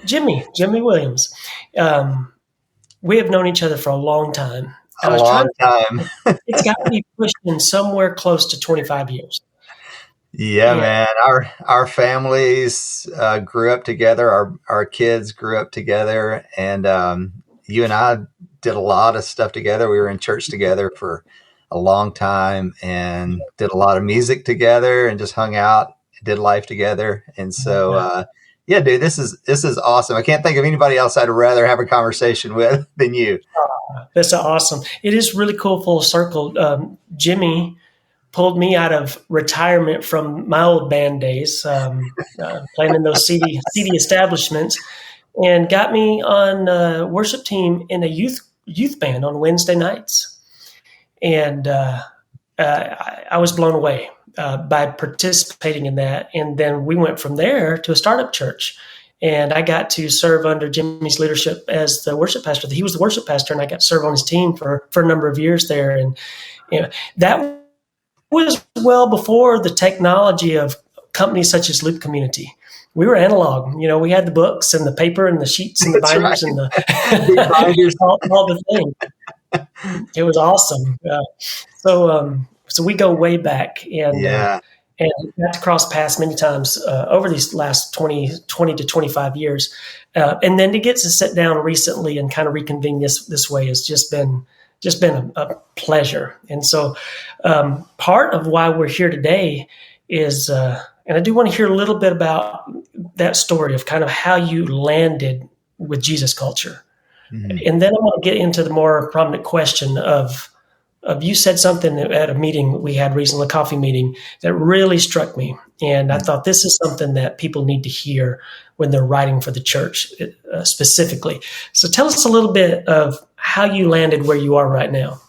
Jimi Williams. Um, we have known each other for a long time. I A was trying long to, time. it's got to be pushing somewhere close to 25 years. Yeah, And man. Our families grew up together. Our kids grew up together, and you and I did a lot of stuff together. We were in church together for a long time, and did a lot of music together, and just hung out, did life together. And so, yeah, dude, this is awesome. I can't think of anybody else I'd rather have a conversation with than you. that's awesome. It is really cool full circle. Jimmy pulled me out of retirement from my old band days, playing in those CD establishments, and got me on a worship team in a youth band on Wednesday nights. And I was blown away by participating in that. And then we went from there to a startup church. And I got to serve under Jimmy's leadership as the worship pastor. He was the worship pastor, and I got to serve on his team for a number of years there. And that was well before the technology of companies such as Loop Community. We were analog. We had the books and the paper and the sheets and the That's binders right. and Big binders. all the things. It was awesome. So we go way back, Yeah. and got to cross paths many times over these last 20 to 25 years. And then to get to sit down recently and kind of reconvene this way has just been a pleasure. And so part of why we're here today is, and I do want to hear a little bit about that story of kind of how you landed with Jesus culture. Mm-hmm. And then I want to get into the more prominent question of you said something at a meeting we had recently, a coffee meeting, that really struck me. And I thought this is something that people need to hear when they're writing for the church specifically. So tell us a little bit of how you landed where you are right now.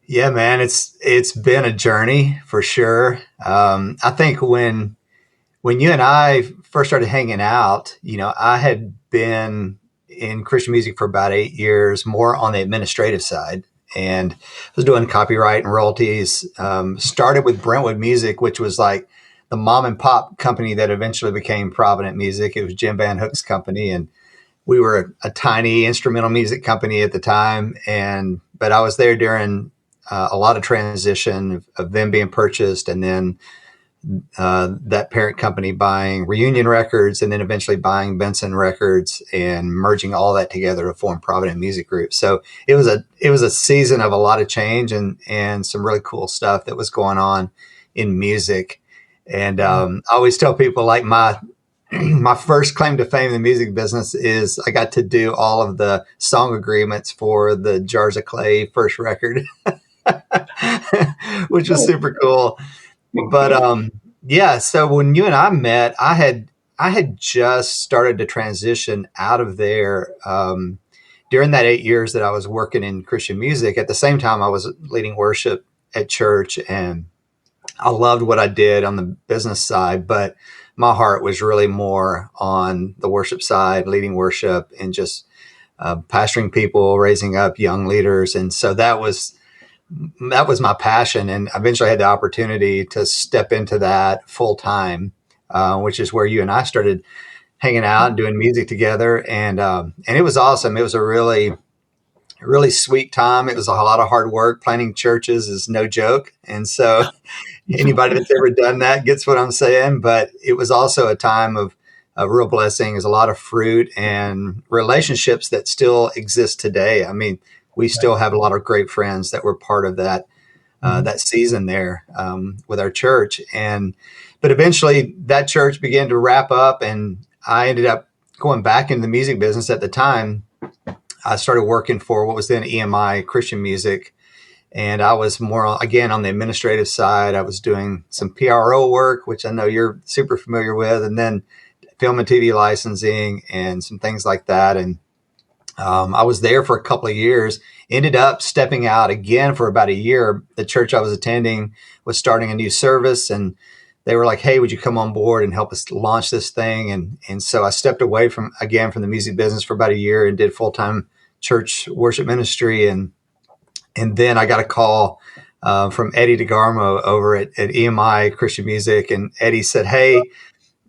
Yeah, man, it's been a journey for sure. I think when you and I first started hanging out, I had been in Christian music for about 8 years, more on the administrative side, and I was doing copyright and royalties. Started with Brentwood Music, which was like the mom and pop company that eventually became Provident Music. It was Jim Van Hook's company, and we were a tiny instrumental music company at the time. But I was there during a lot of transition of them being purchased, and then that parent company buying Reunion Records, and then eventually buying Benson Records, and merging all that together to form Provident Music Group. So it was a season of a lot of change and some really cool stuff that was going on in music. And I always tell people, like, my first claim to fame in the music business is I got to do all of the song agreements for the Jars of Clay first record, which was super cool. But yeah, so when you and I met, I had just started to transition out of there during that 8 years that I was working in Christian music. At the same time, I was leading worship at church, and I loved what I did on the business side, but my heart was really more on the worship side, leading worship, and just pastoring people, raising up young leaders. And so that was my passion. And eventually I had the opportunity to step into that full time, which is where you and I started hanging out and doing music together. And it was awesome. It was a really, really sweet time. It was a lot of hard work. Planning churches is no joke. And so anybody that's ever done that gets what I'm saying. But it was also a time of real blessing. There's a lot of fruit and relationships that still exist today. I mean, we still have a lot of great friends that were part of that that season there with our church. But eventually that church began to wrap up, and I ended up going back into the music business. At the time, I started working for what was then EMI Christian Music. And I was more, again, on the administrative side. I was doing some PRO work, which I know you're super familiar with, and then film and TV licensing and some things like that. And I was there for a couple of years, ended up stepping out again for about a year. The church I was attending was starting a new service, and they were like, hey, would you come on board and help us launch this thing? And so I stepped away from the music business for about a year and did full-time church worship ministry. And then I got a call from Eddie DeGarmo over at EMI Christian Music. And Eddie said, hey,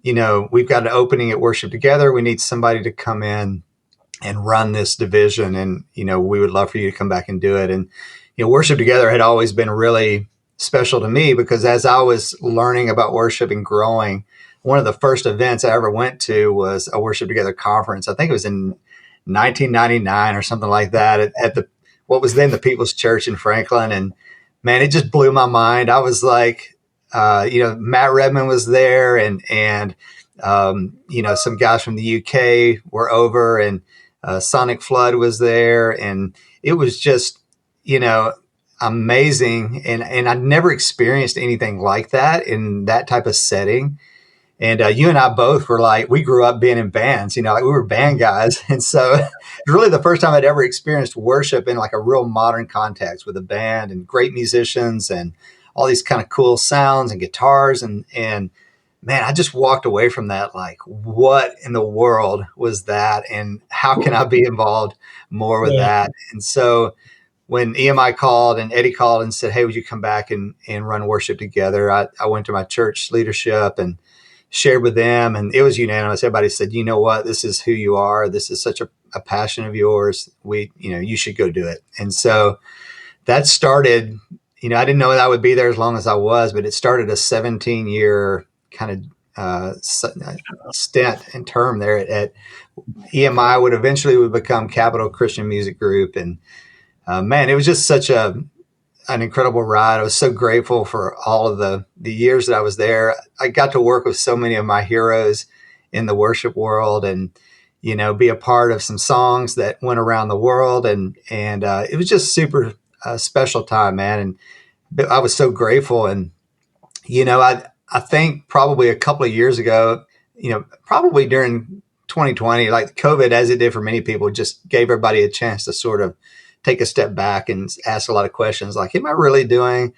we've got an opening at Worship Together. We need somebody to come in and run this division. And, we would love for you to come back and do it. And, Worship Together had always been really special to me because as I was learning about worship and growing, one of the first events I ever went to was a Worship Together conference. I think it was in 1999 or something like that at what was then the People's Church in Franklin. And man, it just blew my mind. I was like, Matt Redman was there and some guys from the UK were over and Sonic Flood was there. And it was just, amazing. And I'd never experienced anything like that in that type of setting. And you and I both were like, we grew up being in bands, like we were band guys. And so it's really the first time I'd ever experienced worship in like a real modern context with a band and great musicians and all these kind of cool sounds and guitars. And man, I just walked away from that like, what in the world was that? And how can I be involved more with that? And so when EMI called and Eddie called and said, hey, would you come back and run Worship Together? I went to my church leadership and shared with them, and it was unanimous. Everybody said, you know what, this is who you are. This is such a passion of yours. You should go do it. And so that started, I didn't know that I would be there as long as I was, but it started a 17-year kind of stint and term there at EMI would become Capital Christian Music Group. And man, it was just such an incredible ride. I was so grateful for all of the years that I was there. I got to work with so many of my heroes in the worship world and, be a part of some songs that went around the world. And it was just super special time, man. And I was so grateful. And, I think probably a couple of years ago, probably during 2020, like COVID, as it did for many people, just gave everybody a chance to sort of take a step back and ask a lot of questions like, am I really doing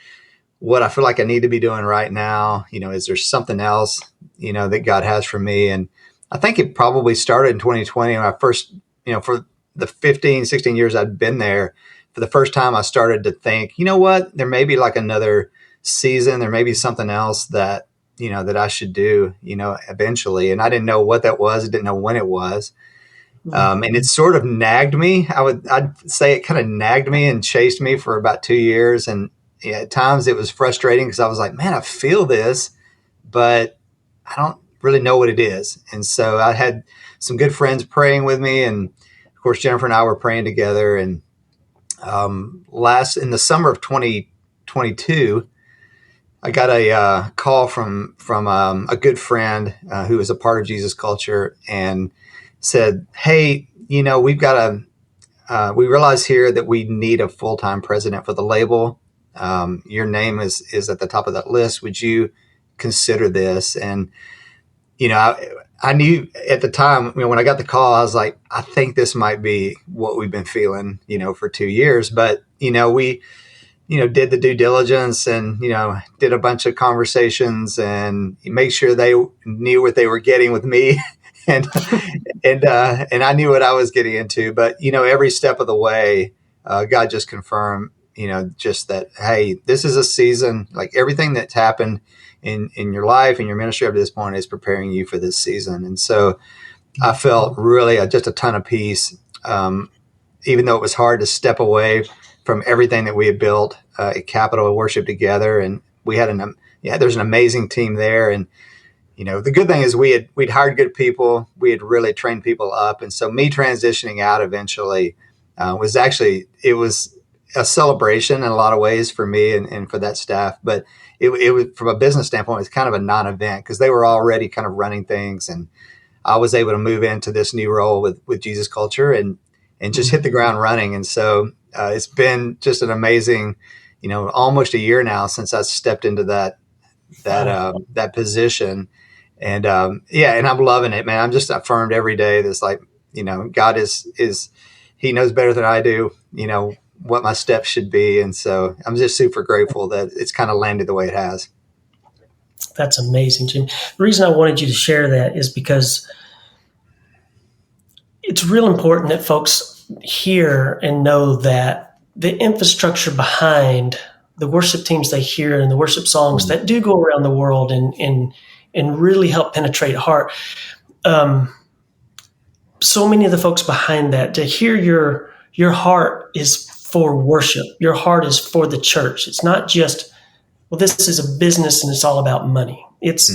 what I feel like I need to be doing right now? Is there something else, that God has for me? And I think it probably started in 2020 when I first, for the 15, 16 years I'd been there, for the first time I started to think, you know what, there may be like another season, there may be something else that, that I should do, eventually. And I didn't know what that was. I didn't know when it was. And it sort of nagged me. I'd say it kind of nagged me and chased me for about 2 years. And at times it was frustrating because I was like, man, I feel this, but I don't really know what it is. And so I had some good friends praying with me. And of course, Jennifer and I were praying together. And in the summer of 2022, I got a call from a good friend who was a part of Jesus Culture and said, hey, we've got we realize here that we need a full-time president for the label. Your name is at the top of that list. Would you consider this? And, I knew at the time, when I got the call, I was like, I think this might be what we've been feeling, for 2 years. But, we, did the due diligence and, did a bunch of conversations and make sure they knew what they were getting with me. And I knew what I was getting into, but every step of the way, God just confirmed, just that, hey, this is a season. Like everything that's happened in your life and your ministry up to this point is preparing you for this season. And so I felt really just a ton of peace, even though it was hard to step away from everything that we had built at Capital Worship Together, and we had there's an amazing team there. And the good thing is we'd hired good people. We had really trained people up. And so me transitioning out eventually was a celebration in a lot of ways for me and for that staff. But it was, from a business standpoint, it's kind of a non-event because they were already kind of running things. And I was able to move into this new role with Jesus Culture and just hit the ground running. And so it's been just an amazing, almost a year now since I stepped into that position. And and I'm loving it, man. I'm just affirmed every day. That's like, God is He knows better than I do, what my steps should be. And so I'm just super grateful that it's kind of landed the way it has. That's amazing, Jim. The reason I wanted you to share that is because it's real important that folks hear and know that the infrastructure behind the worship teams they hear and the worship songs that do go around the world and and really help penetrate heart. So many of the folks behind that, to hear your heart is for worship. Your heart is for the church. It's not just, well, this is a business and it's all about money. It's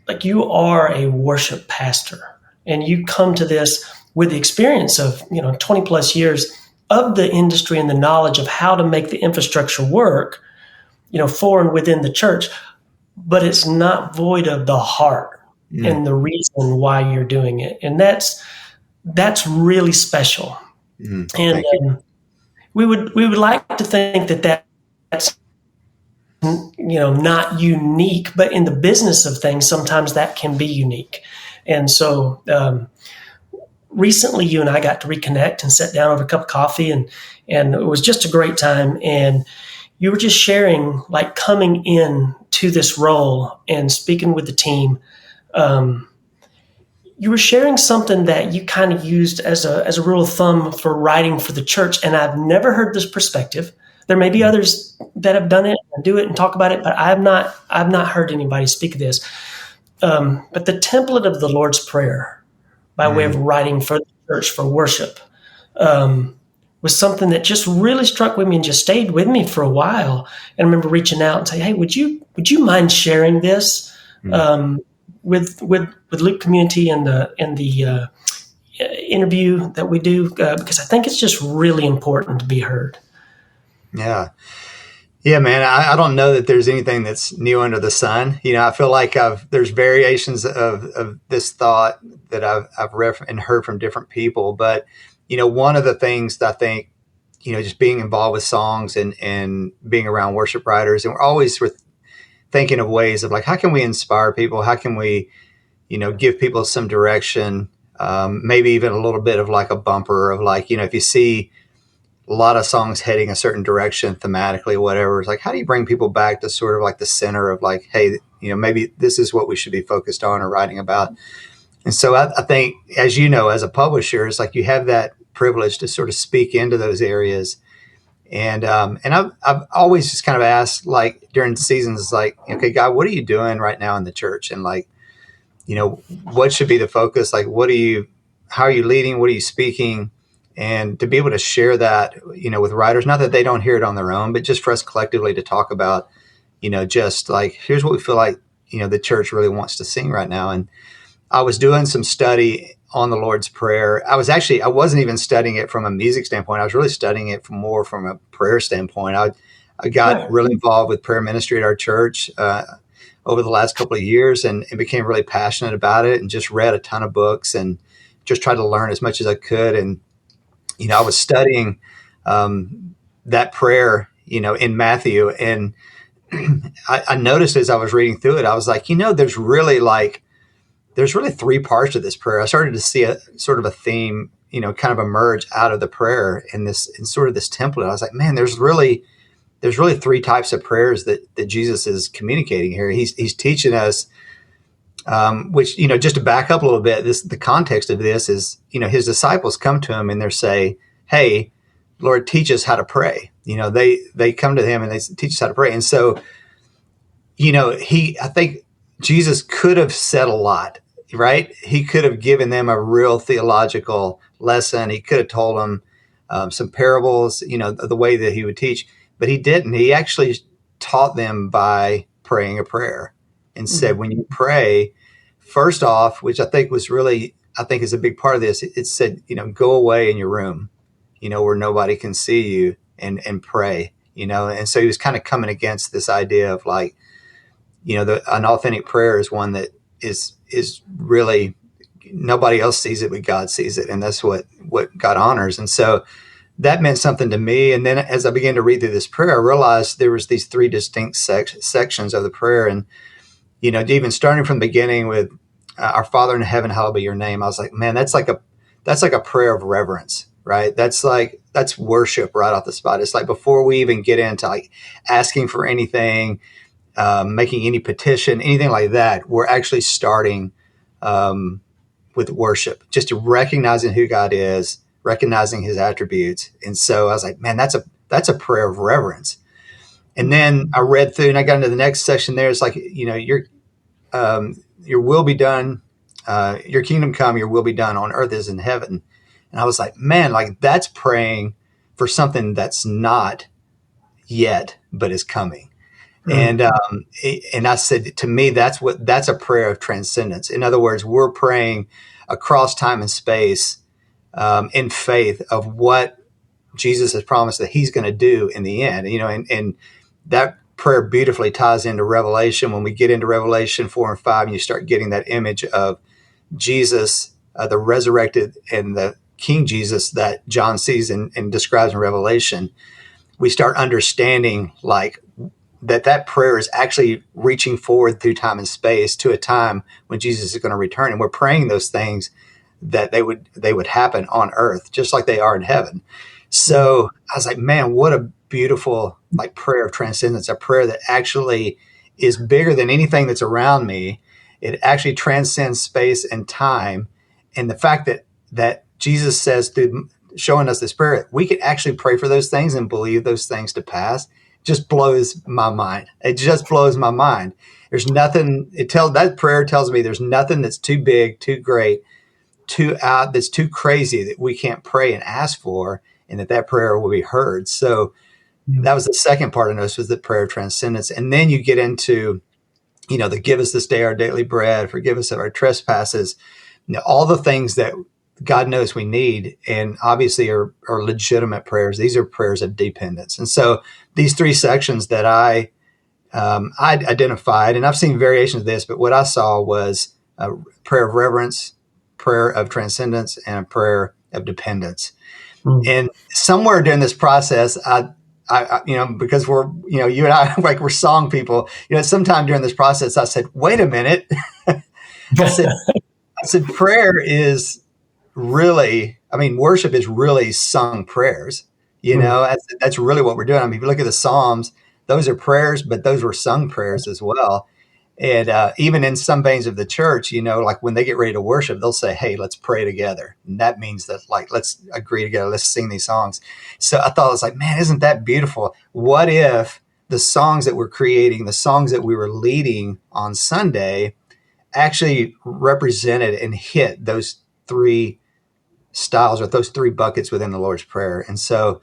like you are a worship pastor, and you come to this with the experience of 20 plus years of the industry and the knowledge of how to make the infrastructure work, for and within the church, but it's not void of the heart and the reason why you're doing it. And that's really special. And we would like to think that that's not unique, but in the business of things, sometimes that can be unique. And so recently you and I got to reconnect and sit down over a cup of coffee, and it was just a great time. And you were just sharing, like, coming in to this role and speaking with the team. You were sharing something that you kind of used as a rule of thumb for writing for the church. And I've never heard this perspective. There may be others that have done it and do it and talk about it, but I've not heard anybody speak of this. But the template of the Lord's Prayer, by way of writing for the church for worship, was something that just really struck with me and just stayed with me for a while. And I remember reaching out and saying, "Hey, would you mind sharing this with Loop Community and the interview that we do, because I think it's just really important to be heard." Yeah, man. I don't know that there's anything that's new under the sun. I feel like there's variations of this thought that I've read and heard from different people. But, one of the things that I think, just being involved with songs and being around worship writers, and we're always thinking of ways of, like, how can we inspire people? How can we, give people some direction? Maybe even a little bit of like a bumper of, like, if you see a lot of songs heading a certain direction thematically, whatever, it's like, how do you bring people back to sort of like the center of, like, hey, maybe this is what we should be focused on or writing about. And so I think, as as a publisher, it's like you have that privilege to sort of speak into those areas. And I've always just kind of asked, like, during seasons, like, okay, God, what are you doing right now in the church? And, like, what should be the focus? Like, how are you leading? What are you speaking? And to be able to share that, with writers, not that they don't hear it on their own, but just for us collectively to talk about, just like, here's what we feel like, the church really wants to sing right now. And I was doing some study on the Lord's Prayer. I wasn't even studying it from a music standpoint. I was really studying it more from a prayer standpoint. I got really involved with prayer ministry at our church over the last couple of years and became really passionate about it, and just read a ton of books and just tried to learn as much as I could. And I was studying that prayer, in Matthew, and I noticed as I was reading through it, I was like, there's really three parts to this prayer. I started to see a sort of a theme, kind of emerge out of the prayer in sort of this template. I was like, man, there's really three types of prayers that Jesus is communicating here. He's teaching us, which, just to back up a little bit, the context of this is, his disciples come to him and they say, "Hey, Lord, teach us how to pray." They come to him and they teach us how to pray. And so, I think Jesus could have said a lot, right? He could have given them a real theological lesson. He could have told them some parables, the way that he would teach, but he didn't. He actually taught them by praying a prayer and said, when you pray, first off, which I think is a big part of this, it said, go away in your room, where nobody can see you, and pray, and so he was kind of coming against this idea of, like, an authentic prayer is one that is really nobody else sees it, but God sees it. And that's what God honors. And so that meant something to me. And then as I began to read through this prayer, I realized there was these three distinct sections of the prayer. And, even starting from the beginning with our Father in heaven, hallowed be your name. I was like, man, that's like a prayer of reverence, right? That's worship right off the spot. It's like, before we even get into, like, asking for anything, making any petition, anything like that, we're actually starting with worship, just recognizing who God is, recognizing his attributes. And so I was like, man, that's a prayer of reverence. And then I read through and I got into the next section there. It's like, your will be done, your kingdom come, your will be done on earth as in heaven. And I was like, man, like that's praying for something that's not yet, but is coming. Mm. And I said, to me, that's a prayer of transcendence. In other words, we're praying across time and space, in faith of what Jesus has promised that he's going to do in the end, and that prayer beautifully ties into Revelation. When we get into Revelation 4 and 5, and you start getting that image of Jesus, the resurrected and the King Jesus that John sees and describes in Revelation, we start understanding like that prayer is actually reaching forward through time and space to a time when Jesus is going to return. And we're praying those things that they would happen on earth, just like they are in heaven. So I was like, man, what a beautiful like prayer of transcendence, a prayer that actually is bigger than anything that's around me. It actually transcends space and time. And the fact that Jesus says through showing us this prayer, we can actually pray for those things and believe those things to pass, just blows my mind. It just blows my mind. There's nothing, that prayer tells me there's nothing that's too big, too great, that's too crazy that we can't pray and ask for, and that prayer will be heard. So that was the second part of this, was the prayer of transcendence. And then you get into, the give us this day our daily bread, forgive us of our trespasses, all the things that God knows we need, and obviously are legitimate prayers. These are prayers of dependence. And so these three sections that I identified, and I've seen variations of this, but what I saw was a prayer of reverence, prayer of transcendence, and a prayer of dependence. Mm. And somewhere during this process, I because we're, you and I, like we're song people, sometime during this process, I said, wait a minute. I said, prayer is really, worship is really sung prayers. That's really what we're doing. If you look at the Psalms, those are prayers, but those were sung prayers as well. And even in some veins of the church, like when they get ready to worship, they'll say, hey, let's pray together. And that means that, like, let's agree together. Let's sing these songs. So I thought, I was like, man, isn't that beautiful? What if the songs that we're creating, the songs that we were leading on Sunday actually represented and hit those three styles or those three buckets within the Lord's Prayer? And so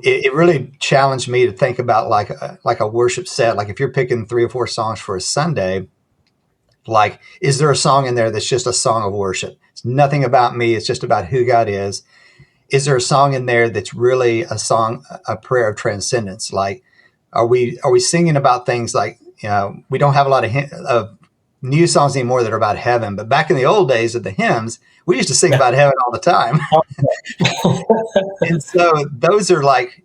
it really challenged me to think about like a worship set. Like if you're picking 3 or 4 songs for a Sunday, like, is there a song in there that's just a song of worship? It's nothing about me. It's just about who God is. Is there a song in there that's really a prayer of transcendence? Like, are we singing about things like, we don't have a lot of new songs anymore that are about heaven, but back in the old days of the hymns, we used to sing about heaven all the time. And so those are like,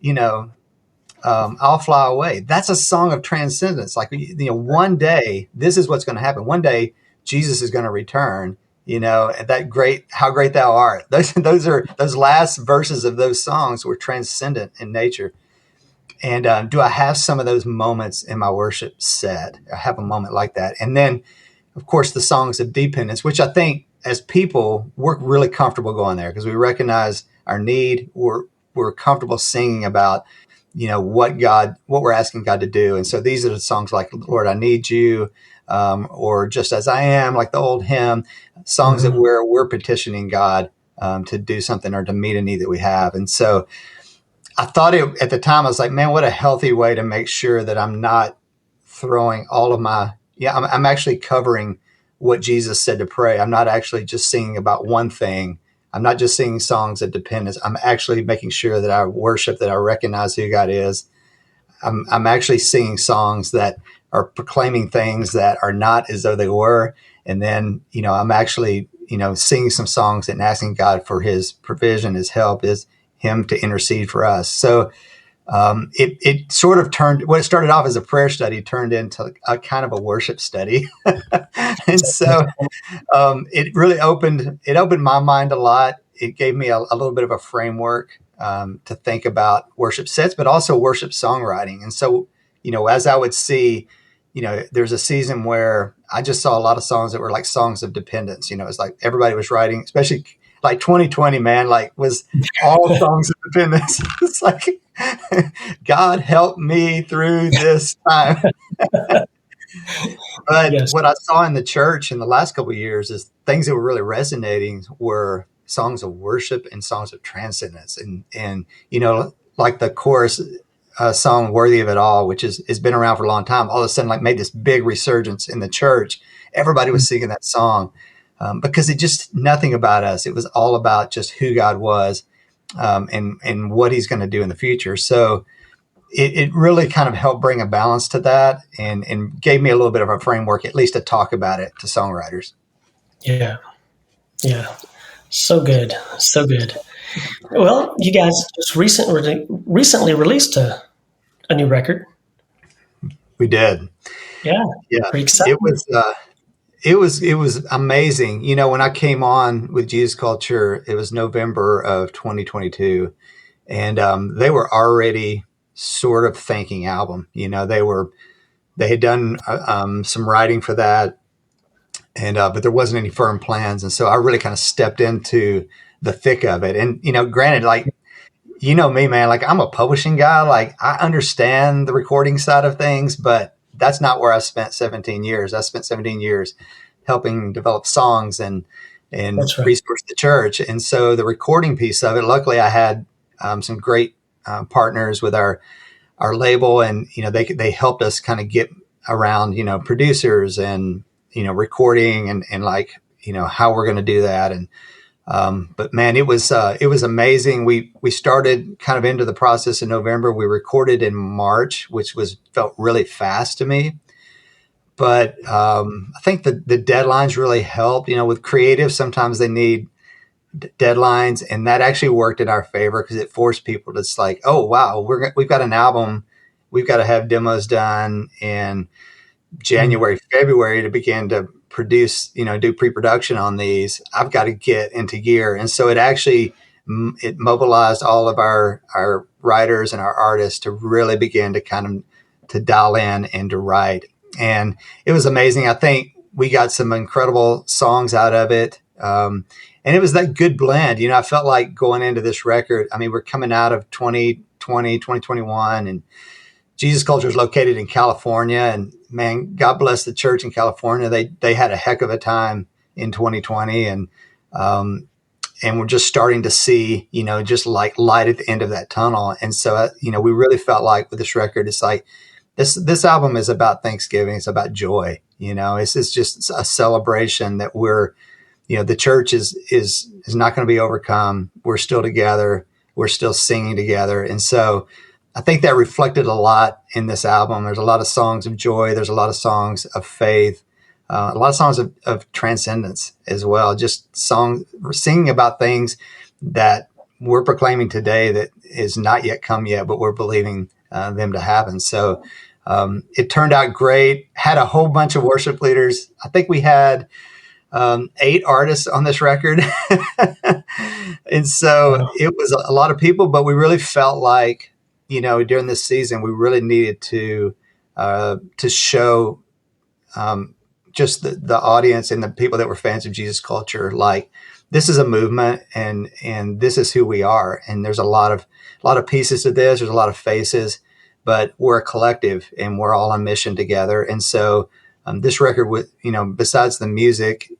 I'll fly away. That's a song of transcendence. Like, one day, this is what's going to happen. One day, Jesus is going to return, how great thou art. Those last verses of those songs were transcendent in nature. And do I have some of those moments in my worship set? I have a moment like that. And then, of course, the songs of dependence, which I think as people, we're really comfortable going there because we recognize our need. We're comfortable singing about, what we're asking God to do. And so these are the songs like, Lord, I need you, or Just As I Am, like the old hymn, songs that we're petitioning God to do something or to meet a need that we have. And so I thought at the time, I was like, man, what a healthy way to make sure that I'm not throwing all of I'm actually covering what Jesus said to pray. I'm not actually just singing about one thing. I'm not just singing songs of dependence. I'm actually making sure that I worship, that I recognize who God is. I'm actually singing songs that are proclaiming things that are not as though they were. And then, I'm actually, singing some songs and asking God for his provision, his help, is him to intercede for us. So it sort of what started off as a prayer study turned into a kind of a worship study. And so it really opened my mind a lot. It gave me a little bit of a framework to think about worship sets, but also worship songwriting. And so, as I would see, there's a season where I just saw a lot of songs that were like songs of dependence. It's like everybody was writing, especially like 2020, man, like was all songs of dependence. It's like, God help me through this time. But Yes. what I saw in the church in the last couple of years is things that were really resonating were songs of worship and songs of transcendence. And like the chorus song "Worthy of It All," which has been around for a long time, all of a sudden like made this big resurgence in the church. Everybody was singing that song because it just nothing about us. It was all about just who God was and what He's going to do in the future. So it really kind of helped bring a balance to that and gave me a little bit of a framework, at least to talk about it to songwriters. Yeah. Yeah. So good. So good. Well, you guys just recently released a new record. We did. Yeah. Yeah. Pretty It exciting. was, it was amazing. When I came on with Jesus Culture, it was November of 2022, and they were already sort of thinking album. They had done some writing for that, and but there wasn't any firm plans, and so I really kind of stepped into the thick of it. And granted, like me, man, like I'm a publishing guy, like I understand the recording side of things, but that's not where I spent 17 years. I spent 17 years helping develop songs and That's right. resource the church, and so the recording piece of it. Luckily, I had some great partners with our label, and they helped us kind of get around producers and recording and like how we're going to do that. And but man, it was amazing. We started kind of into the process in November. We recorded in March, which felt really fast to me. But I think the deadlines really helped. With creative, sometimes they need deadlines, and that actually worked in our favor because it forced people to, it's like, oh wow, we've got an album, we've got to have demos done in January, February to begin to produce, do pre-production on these. I've got to get into gear. And so it mobilized all of our writers and our artists to really begin to kind of to dial in and to write. And it was amazing. I think we got some incredible songs out of it. And it was that good blend. I felt like going into this record, I mean, we're coming out of 2020, 2021, and Jesus Culture is located in California, and man, God bless the church in California. They had a heck of a time in 2020, and we're just starting to see, just like light at the end of that tunnel. And so, we really felt like with this record, it's like this album is about Thanksgiving. It's about joy. It's just a celebration that the church is not going to be overcome. We're still together. We're still singing together, and so I think that reflected a lot in this album. There's a lot of songs of joy. There's a lot of songs of faith, a lot of songs of transcendence as well. Just songs, we're singing about things that we're proclaiming today that is not yet come yet, but we're believing them to happen. So it turned out great. Had a whole bunch of worship leaders. I think we had 8 artists on this record. And so it was a lot of people, but we really felt like, during this season, we really needed to show just the audience and the people that were fans of Jesus Culture, like this is a movement and this is who we are. And there's a lot of pieces to this. There's a lot of faces, but we're a collective and we're all on mission together. And so this record, with besides the music,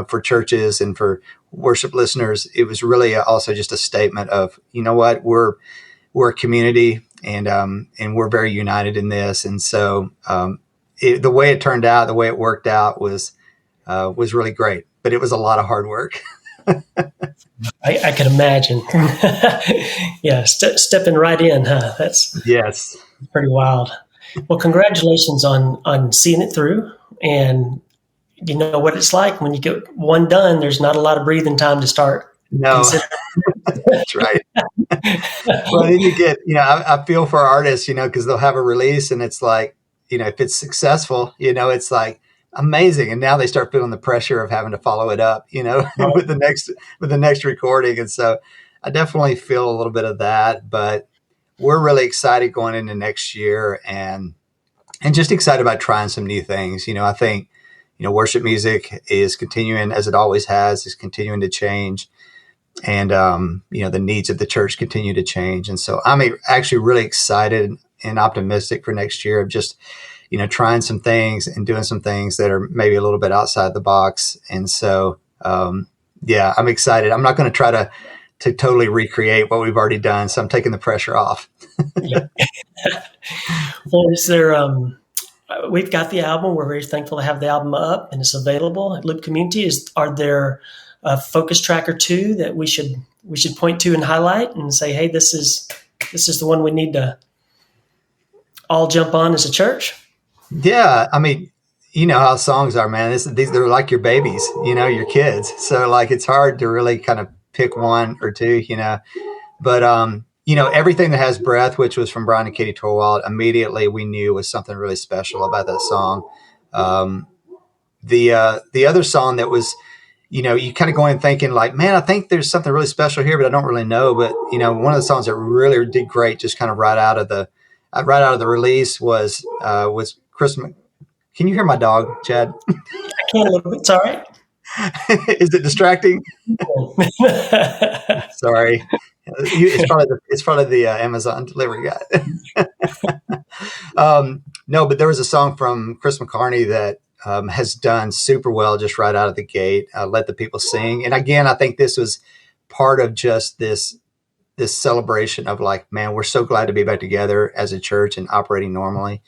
for churches and for worship listeners, it was really also just a statement of, what, we're a community and we're very united in this. And so the way it turned out, the way it worked out was really great, but it was a lot of hard work. I could imagine. Yeah, stepping right in, huh? That's Yes. pretty wild. Well, congratulations on seeing it through, and you know what it's like when you get one done. There's not a lot of breathing time to start. No, that's right. Well, then you get, I feel for artists, because they'll have a release and it's like, if it's successful, it's like amazing. And now they start feeling the pressure of having to follow it up, with the next recording. And so I definitely feel a little bit of that, but we're really excited going into next year and just excited about trying some new things. I think, worship music is continuing, as it always has, is continuing to change. And, the needs of the church continue to change. And so I'm actually really excited and optimistic for next year of just, trying some things and doing some things that are maybe a little bit outside the box. And so, yeah, I'm excited. I'm not going to try to totally recreate what we've already done. So I'm taking the pressure off. Yeah. Well, is there, we've got the album. We're very thankful to have the album up and it's available at Loop Community. Are there a focus track or two that we should point to and highlight and say, hey, this is the one we need to all jump on as a church? Yeah. I mean, you know how songs are, man. They're like your babies, your kids. So like, it's hard to really kind of pick one or two, but, everything that has breath, which was from Brian and Katie Torwald, immediately we knew was something really special about that song. The other song that was, you kind of go in thinking like, man, I think there's something really special here, but I don't really know. But, one of the songs that really did great, just kind of right out of the release was Christmas. Can you hear my dog, Chad? I can a little bit. It's all right. Is it distracting? Sorry. It's probably the Amazon delivery guy. No, but there was a song from Chris McCarney that has done super well just right out of the gate. Let the People Sing. And again, I think this was part of just this celebration of like, man, we're so glad to be back together as a church and operating normally.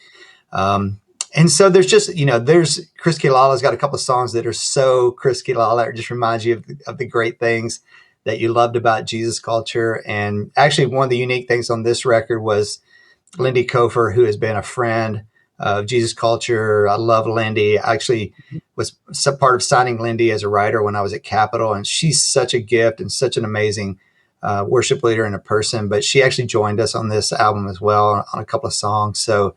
And so there's just, there's Chris Kilala's got a couple of songs that are so Chris Kilala. It just reminds you of the great things that you loved about Jesus Culture. And actually one of the unique things on this record was Lindy Kofer, who has been a friend of Jesus Culture. I love Lindy. I actually was part of signing Lindy as a writer when I was at Capitol, and she's such a gift and such an amazing worship leader and a person. But she actually joined us on this album as well on a couple of songs. So,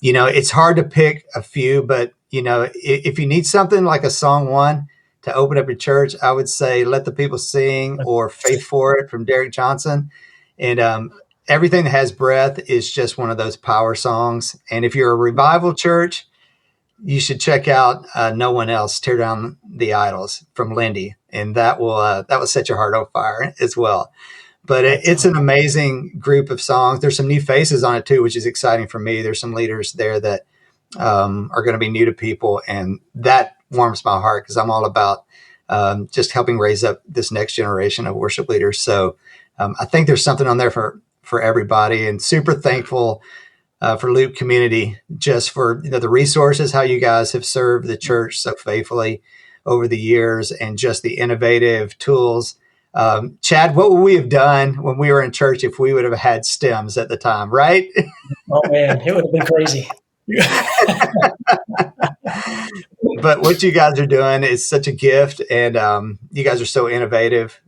it's hard to pick a few, but, if you need something like a song one to open up your church, I would say Let the People Sing or Faith For It from Derek Johnson. And Everything That Has Breath is just one of those power songs. And if you're a revival church, you should check out No One Else, Tear Down the Idols from Lindy. And that will set your heart on fire as well. But it's an amazing group of songs. There's some new faces on it too, which is exciting for me. There's some leaders there that are going to be new to people. And that warms my heart because I'm all about just helping raise up this next generation of worship leaders. So I think there's something on there for everybody, and super thankful for Loop Community, just for the resources, how you guys have served the church so faithfully over the years, and just the innovative tools. Chad, what would we have done when we were in church if we would have had stems at the time, right? Oh man, it would have been crazy. But what you guys are doing is such a gift, and you guys are so innovative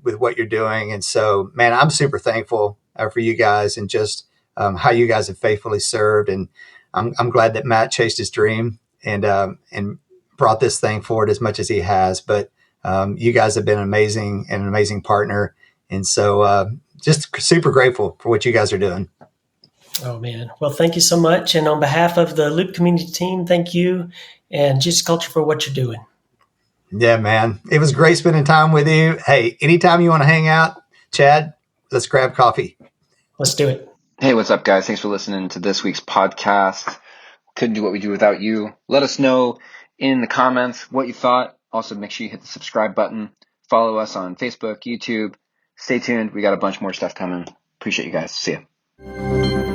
with what you're doing. And so, man, I'm super thankful for you guys and just how you guys have faithfully served. And I'm glad that Matt chased his dream and brought this thing forward as much as he has. But you guys have been amazing and an amazing partner. And so just super grateful for what you guys are doing. Oh, man. Well, thank you so much. And on behalf of the Loop Community team, thank you and Jesus Culture for what you're doing. Yeah, man. It was great spending time with you. Hey, anytime you want to hang out, Chad, let's grab coffee. Let's do it. Hey, what's up, guys? Thanks for listening to this week's podcast. Couldn't do what we do without you. Let us know in the comments what you thought. Also, make sure you hit the subscribe button. Follow us on Facebook, YouTube. Stay tuned. We got a bunch more stuff coming. Appreciate you guys. See ya.